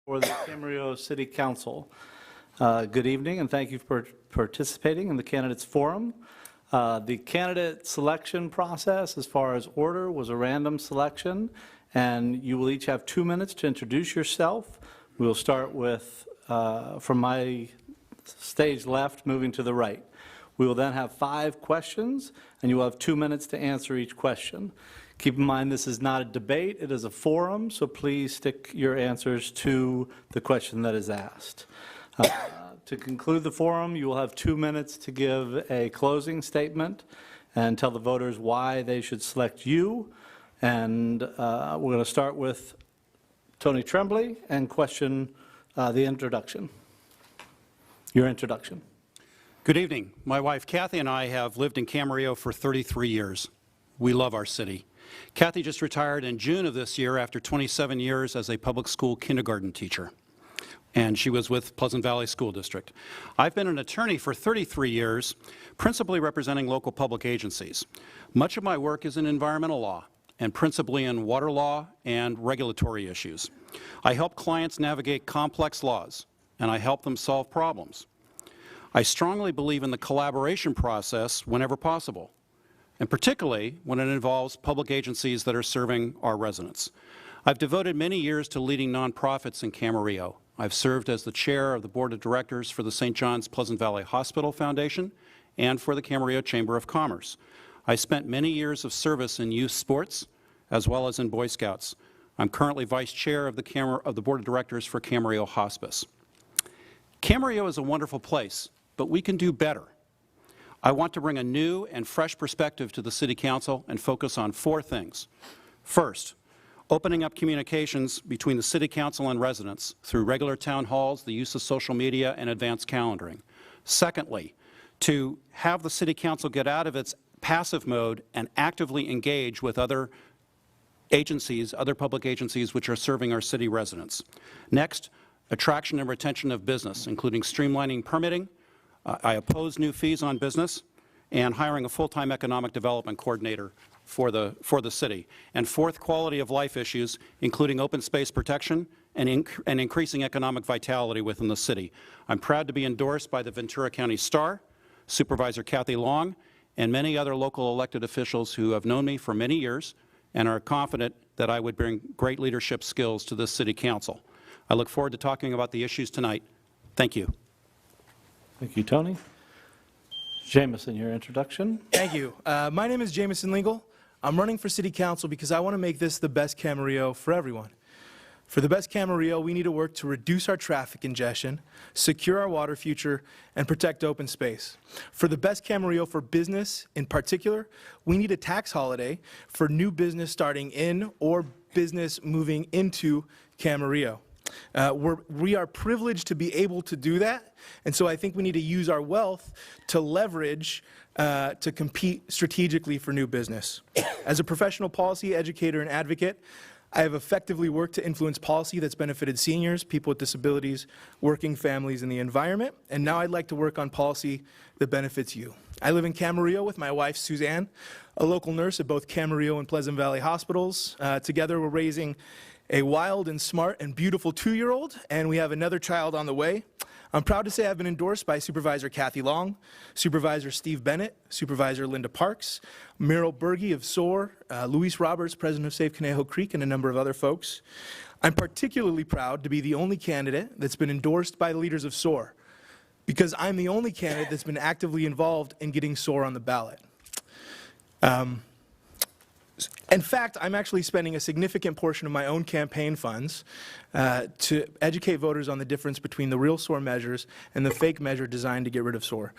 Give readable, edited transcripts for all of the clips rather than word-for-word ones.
For the Camarillo City Council. Good evening, and thank you for participating in the Candidates Forum. The candidate selection process, as far as order, was a random selection, and you will each have 2 minutes to introduce yourself. We will start with, from my stage left, moving to the right. We will then have 5 questions, and you will have 2 minutes to answer each question. Keep in mind, this is not a debate, it is a forum, so please stick your answers to the question that is asked. To conclude the forum, you will have 2 minutes to give a closing statement and tell the voters why they should select you. And we're going to start with Tonytrembly and question the introduction. Your introduction. Good evening. My wife Kathy and I have lived in Camarillo for 33 years. We love our city. Kathy just retired in June of this year after 27 years as a public school kindergarten teacher, and she was with Pleasant Valley School District. I've been an attorney for 33 years, principally representing local public agencies. Much of my work is in environmental law, and principally in water law and regulatory issues. I help clients navigate complex laws, and I help them solve problems. I strongly believe in the collaboration process whenever possible, and particularly when it involves public agencies that are serving our residents. I've devoted many years to leading nonprofits in Camarillo. I've served as the chair of the board of directors for the St. John's Pleasant Valley Hospital Foundation and for the Camarillo Chamber of Commerce. I spent many years of service in youth sports as well as in Boy Scouts. I'm currently vice chair of the board of directors for Camarillo Hospice. Camarillo is a wonderful place, but we can do better. I want to bring a new and fresh perspective to the City Council and focus on 4 things. First, opening up communications between the City Council and residents through regular town halls, the use of social media, and advanced calendaring. Secondly, to have the City Council get out of its passive mode and actively engage with other agencies, other public agencies which are serving our city residents. Next, attraction and retention of business, including streamlining permitting. I oppose new fees on business and hiring a full-time economic development coordinator for the city. And fourth, quality of life issues, including open space protection and increasing economic vitality within the city. I'm proud to be endorsed by the Ventura County Star, Supervisor Kathy Long, and many other local elected officials who have known me for many years and are confident that I would bring great leadership skills to this City Council. I look forward to talking about the issues tonight. Thank you. Thank you, Tony. Jamison, your introduction. Thank you. My name is Jamison Legal. I'm running for City Council because I want to make this the best Camarillo for everyone. For the best Camarillo, we need to work to reduce our traffic congestion, secure our water future, and protect open space. For the best Camarillo for business in particular, we need a tax holiday for new business starting in or business moving into Camarillo. We are privileged to be able to do that, and so I think we need to use our wealth to leverage to compete strategically for new business. As a professional policy educator and advocate, I have effectively worked to influence policy that's benefited seniors, people with disabilities, working families, and the environment, and now I'd like to work on policy that benefits you. I live in Camarillo with my wife, Suzanne, a local nurse at both Camarillo and Pleasant Valley hospitals. Together we're raising a wild and smart and beautiful 2-year-old, and we have another child on the way. I'm proud to say I've been endorsed by Supervisor Kathy Long, Supervisor Steve Bennett, Supervisor Linda Parks, Meryl Berge of SOAR, Luis Roberts, President of Save Conejo Creek, and a number of other folks. I'm particularly proud to be the only candidate that's been endorsed by the leaders of SOAR, because I'm the only candidate that's been actively involved in getting SOAR on the ballot. In fact, I'm actually spending a significant portion of my own campaign funds to educate voters on the difference between the real SOAR measures and the fake measure designed to get rid of SOAR.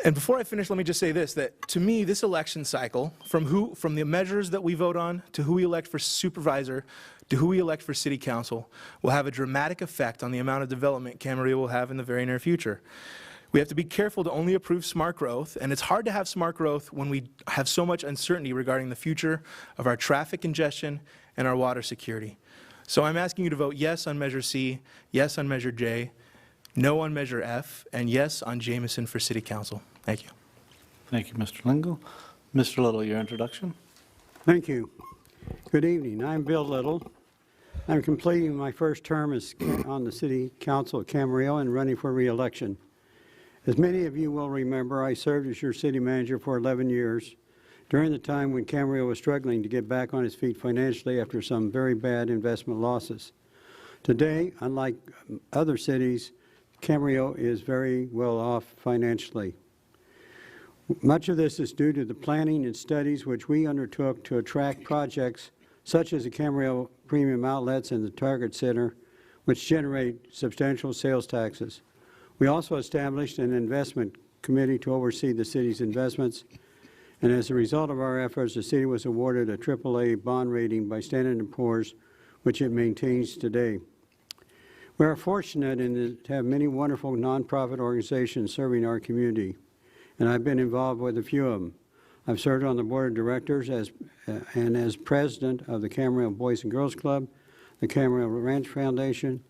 And before I finish, let me just say this, that to me, this election cycle, from the measures that we vote on, to who we elect for supervisor, to who we elect for city council, will have a dramatic effect on the amount of development Camarillo will have in the very near future. We have to be careful to only approve smart growth, and it's hard to have smart growth when we have so much uncertainty regarding the future of our traffic congestion and our water security. So I'm asking you to vote yes on Measure C, yes on Measure J, no on Measure F, and yes on Jamison for City Council. Thank you. Thank you, Mr. Lingle. Mr. Little, your introduction. Thank you. Good evening. I'm Bill Little. I'm completing my first term on the City Council of Camarillo and running for re-election. As many of you will remember, I served as your city manager for 11 years, during the time when Camarillo was struggling to get back on its feet financially after some very bad investment losses. Today, unlike other cities, Camarillo is very well off financially. Much of this is due to the planning and studies which we undertook to attract projects such as the Camarillo Premium Outlets and the Target Center, which generate substantial sales taxes. We also established an investment committee to oversee the city's investments, and as a result of our efforts, the city was awarded a AAA bond rating by Standard & Poor's, which it maintains today. We are fortunate to have many wonderful nonprofit organizations serving our community, and I've been involved with a few of them. I've served on the board of directors and as president of the Camarillo Boys and Girls Club, the Camarillo Ranch Foundation,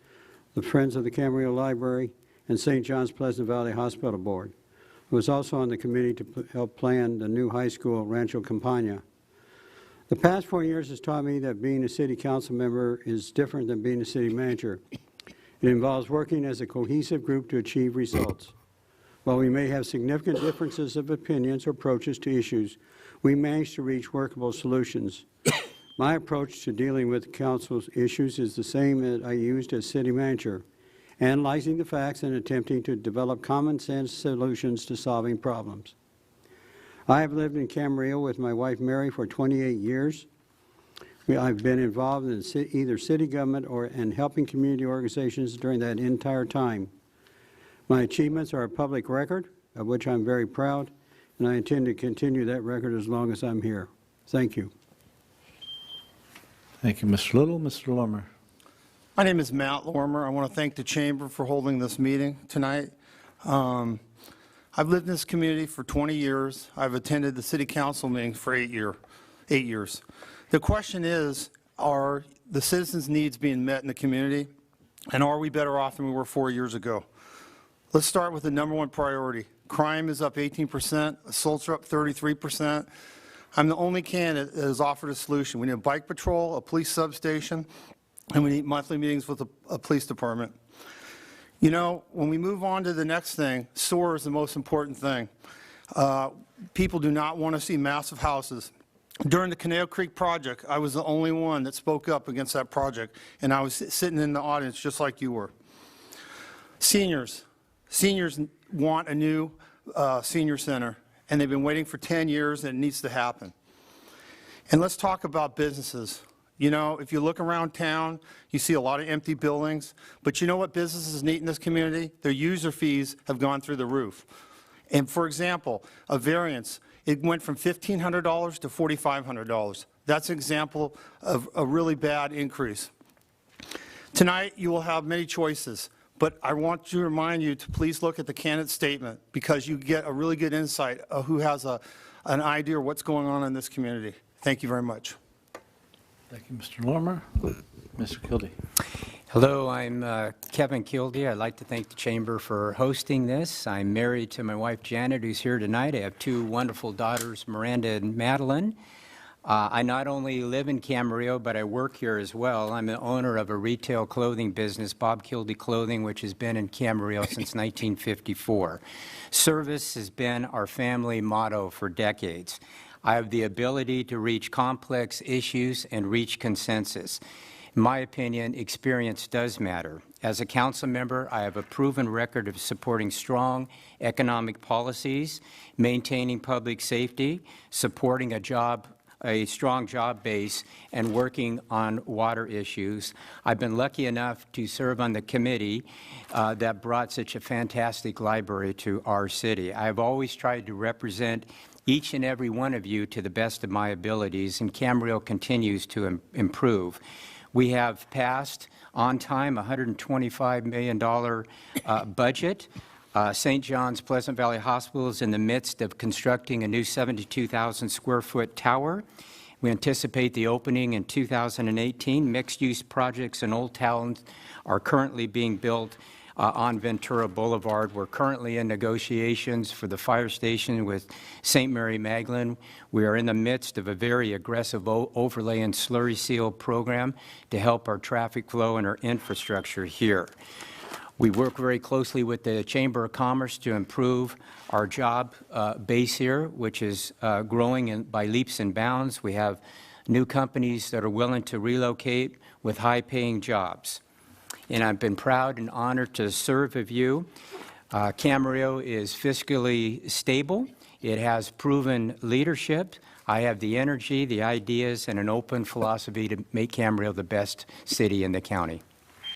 the Friends of the Camarillo Library, and St. John's Pleasant Valley Hospital Board. I was also on the committee to help plan the new high school at Rancho Campana. The past 4 years has taught me that being a city council member is different than being a city manager. It involves working as a cohesive group to achieve results. While we may have significant differences of opinions or approaches to issues, we manage to reach workable solutions. My approach to dealing with council's issues is the same that I used as city manager, analyzing the facts and attempting to develop common sense solutions to solving problems. I have lived in Camarillo with my wife Mary for 28 years. I've been involved in either city government or in helping community organizations during that entire time. My achievements are a public record, of which I'm very proud, and I intend to continue that record as long as I'm here. Thank you. Thank you, Mr. Little. Mr. Lormer. My name is Matt Lormer. I want to thank the Chamber for holding this meeting tonight. I've lived in this community for 20 years. I've attended the City Council meetings for 8 years. The question is, are the citizens' needs being met in the community, and are we better off than we were 4 years ago? Let's start with the number one priority. Crime is up 18%, assaults are up 33%. I'm the only candidate that has offered a solution. We need a bike patrol, a police substation, and we need monthly meetings with a police department. You know, when we move on to the next thing, sewer is the most important thing. People do not want to see massive houses. During the Canal Creek project, I was the only one that spoke up against that project, and I was sitting in the audience just like you were. Seniors want a new senior center, and they've been waiting for 10 years, and it needs to happen. And let's talk about businesses. You know, if you look around town, you see a lot of empty buildings, but you know what businesses need in this community? Their user fees have gone through the roof. And for example, a variance, it went from $1,500 to $4,500. That's an example of a really bad increase. Tonight, you will have many choices, but I want to remind you to please look at the candidate statement because you get a really good insight of who has an idea of what's going on in this community. Thank you very much. Thank you, Mr. Lormer. Mr. Keeley. Hello, I'm Kevin Keeley. I'd like to thank the Chamber for hosting this. I'm married to my wife Janet, who's here tonight. I have two wonderful daughters, Miranda and Madeline. I not only live in Camarillo, but I work here as well. I'm the owner of a retail clothing business, Bob Keeley Clothing, which has been in Camarillo since 1954. Service has been our family motto for decades. I have the ability to reach complex issues and reach consensus. In my opinion, experience does matter. As a council member, I have a proven record of supporting strong economic policies, maintaining public safety, supporting a strong job base, and working on water issues. I've been lucky enough to serve on the committee that brought such a fantastic library to our city. I've always tried to represent each and every one of you to the best of my abilities, and Camarillo continues to improve. We have passed on time a $125 million budget. St. John's Pleasant Valley Hospital is in the midst of constructing a new 72,000 square foot tower. We anticipate the opening in 2018. Mixed-use projects in Old Town are currently being built on Ventura Boulevard. We're currently in negotiations for the fire station with St. Mary Magdalene. We are in the midst of a very aggressive overlay and slurry seal program to help our traffic flow and our infrastructure here. We work very closely with the Chamber of Commerce to improve our job base here, which is growing by leaps and bounds. We have new companies that are willing to relocate with high-paying jobs. And I've been proud and honored to serve with you. Camarillo is fiscally stable. It has proven leadership. I have the energy, the ideas, and an open philosophy to make Camarillo the best city in the county.